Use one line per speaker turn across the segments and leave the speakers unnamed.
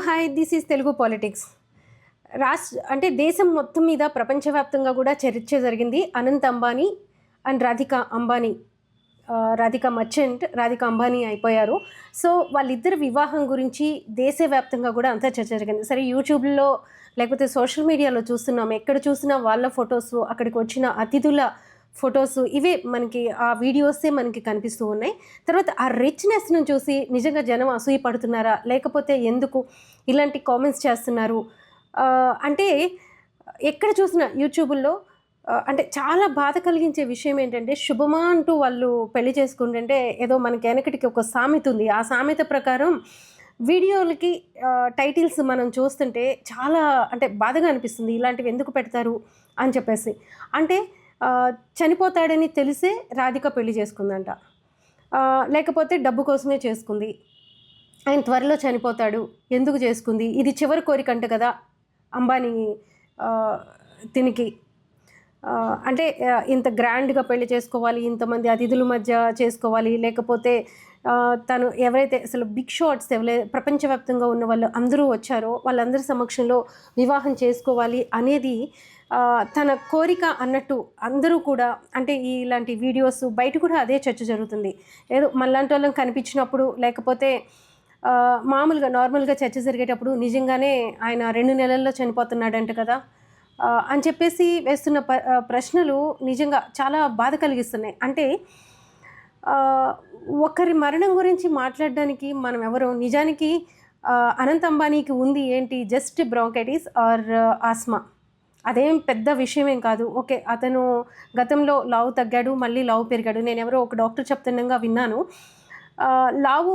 Hi this is Telugu politics. అంటే దేశం మొత్తం మీద ప్రపంచవ్యాప్తంగా కూడా చర్చ జరిగింది. అనంత్ అంబానీ అండ్ రాధికా మర్చెంట్, రాధికా అంబానీ అయిపోయారు. సో వాళ్ళిద్దరు వివాహం గురించి దేశవ్యాప్తంగా కూడా అంతా చర్చ జరిగింది. సరే, యూట్యూబ్లో లేకపోతే సోషల్ మీడియాలో చూస్తున్నాం, ఎక్కడ చూసినా వాళ్ళ ఫొటోస్, అక్కడికి వచ్చిన అతిథుల ఫొటోస్, ఇవే మనకి ఆ వీడియోసే మనకి కనిపిస్తూ ఉన్నాయి. తర్వాత ఆ రిచ్నెస్ను చూసి నిజంగా జనం అసూయ పడుతున్నారా, లేకపోతే ఎందుకు ఇలాంటి కామెంట్స్ చేస్తున్నారు అంటే ఎక్కడ చూసినా యూట్యూబ్లో అంటే చాలా బాధ కలిగించే విషయం ఏంటంటే, శుభమా అంటూ వాళ్ళు పెళ్లి చేసుకుంటుంటే ఏదో మనకి వెనకటికి ఒక సామెత ఉంది. ఆ సామెత ప్రకారం వీడియోలకి టైటిల్స్ మనం చూస్తుంటే చాలా అంటే బాధగా అనిపిస్తుంది. ఇలాంటివి ఎందుకు పెడతారు అని చెప్పేసి. అంటే చనిపోతాడని తెలిసే రాధిక పెళ్లి చేసుకుందంట, లేకపోతే డబ్బు కోసమే చేసుకుంది, ఆయన త్వరలో చనిపోతాడు ఎందుకు చేసుకుంది, ఇది చివరి కోరికంట కదా అంబానీ తినికి. అంటే ఇంత గ్రాండ్గా పెళ్లి చేసుకోవాలి, ఇంతమంది అతిథుల మధ్య చేసుకోవాలి, లేకపోతే తను ఎవరైతే అసలు బిగ్ షాట్స్ ప్రపంచవ్యాప్తంగా ఉన్న వాళ్ళు అందరూ వచ్చారో వాళ్ళందరి సమక్షంలో వివాహం చేసుకోవాలి అనేది తన కోరిక అన్నట్టు అందరూ కూడా. అంటే ఇలాంటి వీడియోస్ బయట కూడా అదే చర్చ జరుగుతుంది. ఏదో మనలాంటి వాళ్ళని కనిపించినప్పుడు, లేకపోతే మామూలుగా నార్మల్గా చర్చ జరిగేటప్పుడు నిజంగానే ఆయన 2 నెలల్లో చనిపోతున్నాడంట కదా అని చెప్పేసి వేస్తున్న ప్రశ్నలు నిజంగా చాలా బాధ కలిగిస్తున్నాయి. అంటే ఒకరి మరణం గురించి మాట్లాడడానికి మనం ఎవరు? నిజానికి అనంత్ అంబానీకి ఉంది ఏంటి, జస్ట్ బ్రాంకైటిస్ ఆర్ ఆస్మా. అదేం పెద్ద విషయమేం కాదు. ఓకే, అతను గతంలో లావు తగ్గాడు, మళ్ళీ లావు పెరిగాడు. నేను ఎవరో ఒక డాక్టర్ చెప్తుండగా విన్నాను, లావు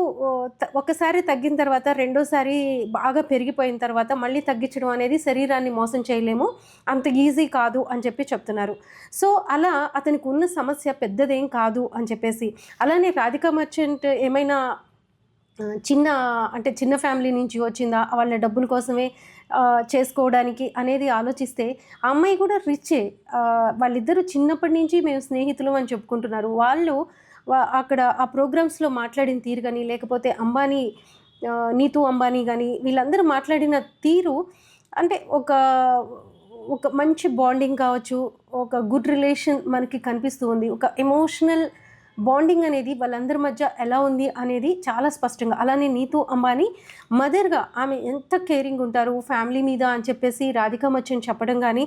ఒకసారి తగ్గిన తర్వాత రెండోసారి బాగా పెరిగిపోయిన తర్వాత మళ్ళీ తగ్గించడం అనేది శరీరాన్ని మోసం చేయలేము, అంత ఈజీ కాదు అని చెప్పి చెప్తున్నారు. సో అలా అతనికి ఉన్న సమస్య పెద్దదేం కాదు అని చెప్పేసి. అలానే రాధికా మర్చెంట్ ఏమైనా చిన్న ఫ్యామిలీ నుంచి వచ్చిందా, వాళ్ళ డబ్బుల కోసమే చేసుకోవడానికి అనేది ఆలోచిస్తే ఆ అమ్మాయి కూడా రిచ్చే. వాళ్ళిద్దరూ చిన్నప్పటి నుంచి మేము స్నేహితులు అని చెప్పుకుంటున్నారు. వాళ్ళు అక్కడ ఆ ప్రోగ్రామ్స్లో మాట్లాడిన తీరు కానీ, లేకపోతే అంబానీ, నీతూ అంబానీ కానీ వీళ్ళందరూ మాట్లాడిన తీరు అంటే ఒక మంచి బాండింగ్ కావచ్చు, ఒక గుడ్ రిలేషన్ మనకి కనిపిస్తూ ఉంది. ఒక ఎమోషనల్ బాండింగ్ అనేది వాళ్ళందరి మధ్య ఎలా ఉంది అనేది చాలా స్పష్టంగా. అలానే నీతూ అంబానీ మదర్గా ఆమె ఎంత కేరింగ్ ఉంటారు ఫ్యామిలీ మీద అని చెప్పేసి రాధికా మర్చెంట్ చెప్పడం కానీ,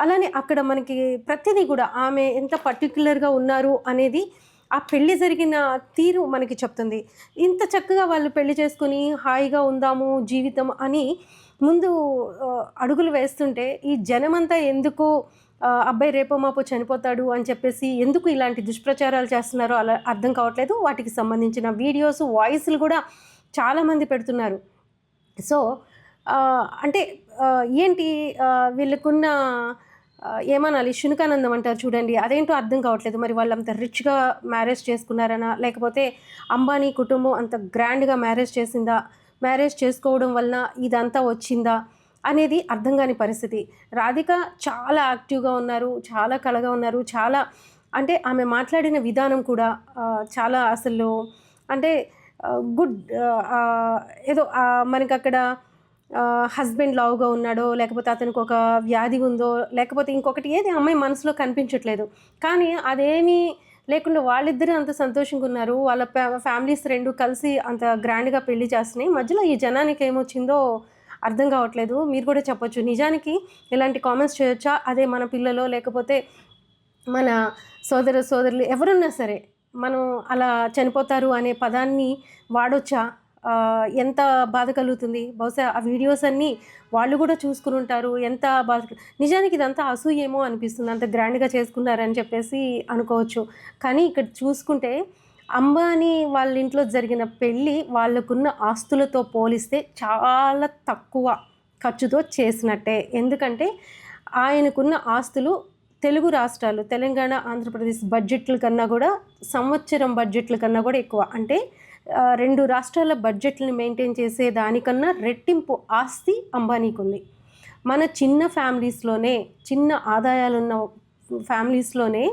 అలానే అక్కడ మనకి ప్రతిదీ కూడా ఆమె ఎంత పర్టిక్యులర్గా ఉన్నారు అనేది ఆ పెళ్ళి జరిగిన తీరు మనకి చెప్తుంది. ఇంత చక్కగా వాళ్ళు పెళ్లి చేసుకుని హాయిగా ఉందాము జీవితం అని ముందు అడుగులు వేస్తుంటే ఈ జనమంతా ఎందుకు అబ్బాయి రేపో మాపో చనిపోతాడు అని చెప్పేసి ఎందుకు ఇలాంటి దుష్ప్రచారాలు చేస్తున్నారో అలా అర్థం కావట్లేదు. వాటికి సంబంధించిన వీడియోస్, వాయిస్లు కూడా చాలామంది పెడుతున్నారు. సో అంటే ఏంటి వీళ్ళకున్న ఏమనాలి, శునకానందం అంటారు చూడండి, అదేంటో అర్థం కావట్లేదు. మరి వాళ్ళు అంత రిచ్గా మ్యారేజ్ చేసుకున్నారనా, లేకపోతే అంబానీ కుటుంబం అంత గ్రాండ్గా మ్యారేజ్ చేసిందా, మ్యారేజ్ చేసుకోవడం వలన ఇదంతా వచ్చిందా అనేది అర్థం కాని పరిస్థితి. రాధిక చాలా యాక్టివ్గా ఉన్నారు, చాలా కళగా ఉన్నారు, చాలా అంటే ఆమె మాట్లాడిన విధానం కూడా చాలా అసలు అంటే గుడ్. ఏదో మనకి అక్కడ హస్బెండ్ లావుగా ఉన్నాడో, లేకపోతే అతనికి ఒక వ్యాధి ఉందో, లేకపోతే ఇంకొకటి ఏది అమ్మాయి మనసులో కనిపించట్లేదు. కానీ అదేమీ లేకుండా వాళ్ళిద్దరూ అంత సంతోషంగా ఉన్నారు. వాళ్ళ ఫ్యామిలీస్ రెండు కలిసి అంత గ్రాండ్గా పెళ్లి చేస్తున్నాయి. మధ్యలో ఈ జనానికి ఏమొచ్చిందో అర్థం కావట్లేదు. మీరు కూడా చెప్పొచ్చు, నిజానికి ఇలాంటి కామెంట్స్ చేయొచ్చా? అదే మన పిల్లలో, లేకపోతే మన సోదరులు ఎవరున్నా సరే మనం అలా చనిపోతారు అనే పదాన్ని వాడొచ్చా? ఎంత బాధ కలుగుతుంది. బహుశా ఆ వీడియోస్ అన్నీ వాళ్ళు కూడా చూసుకుని ఉంటారు. ఎంత బాధ, నిజానికి ఇదంతా అసూయేమో అనిపిస్తుంది, అంత గ్రాండ్గా చేసుకున్నారని చెప్పేసి అనుకోవచ్చు. కానీ ఇక్కడ చూసుకుంటే అంబానీ వాళ్ళ ఇంట్లో జరిగిన పెళ్ళి వాళ్ళకున్న ఆస్తులతో పోలిస్తే చాలా తక్కువ ఖర్చుతో చేసినట్టే. ఎందుకంటే ఆయనకున్న ఆస్తులు తెలుగు రాష్ట్రాలు, తెలంగాణ, ఆంధ్రప్రదేశ్ బడ్జెట్ల కన్నా కూడా, సంవత్సరం బడ్జెట్ల కన్నా కూడా ఎక్కువ. అంటే 2 రాష్ట్రాల బడ్జెట్ని మెయింటైన్ చేసే దానికన్నా రెట్టింపు ఆస్తి అంబానీకి ఉంది. మన చిన్న ఫ్యామిలీస్లోనే, చిన్న ఆదాయాలున్న ఫ్యామిలీస్లోనే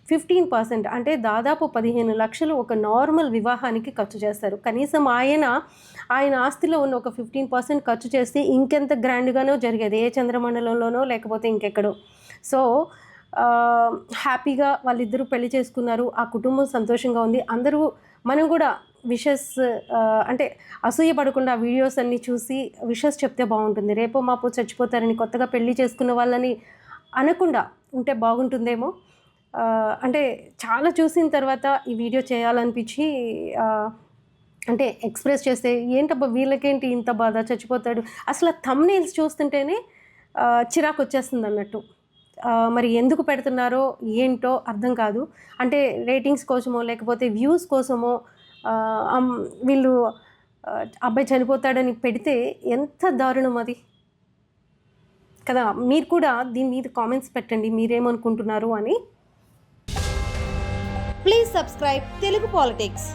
15% అంటే దాదాపు 15 లక్షలు ఒక నార్మల్ వివాహానికి ఖర్చు చేస్తారు. కనీసం ఆయన ఆస్తిలో ఉన్న ఒక 15% ఖర్చు చేస్తే ఇంకెంత గ్రాండ్గానో జరిగేది, ఏ చంద్రమండలంలోనో లేకపోతే ఇంకెక్కడో. సో హ్యాపీగా వాళ్ళిద్దరూ పెళ్లి చేసుకున్నారు, ఆ కుటుంబం సంతోషంగా ఉంది. అందరూ మనం కూడా విషెస్ అంటే అసూయ పడకుండా వీడియోస్ అన్నీ చూసి విషెస్ చెప్తే బాగుంటుంది. రేపో మాపో చచ్చిపోతారని కొత్తగా పెళ్లి చేసుకున్న వాళ్ళని అనకుండా ఉంటే బాగుంటుందేమో. అంటే చాలా చూసిన తర్వాత ఈ వీడియో చేయాలనిపించి అంటే ఎక్స్ప్రెస్ చేస్తే ఏంటబ్బా వీళ్ళకేంటి ఇంత బాధ, చచ్చిపోతాడు, అసలు థంబ్నెయిల్స్ చూస్తుంటేనే చిరాకు వచ్చేస్తుంది అన్నట్టు. మరి ఎందుకు పెడుతున్నారో ఏంటో అర్థం కాదు. అంటే రేటింగ్స్ కోసమో లేకపోతే వ్యూస్ కోసమో వీళ్ళు అబ్బాయి చనిపోతాడని పెడితే ఎంత దారుణం అది కదా. మీరు కూడా దీని మీద కామెంట్స్ పెట్టండి, మీరేమనుకుంటున్నారు అని.
Please subscribe Telugu politics.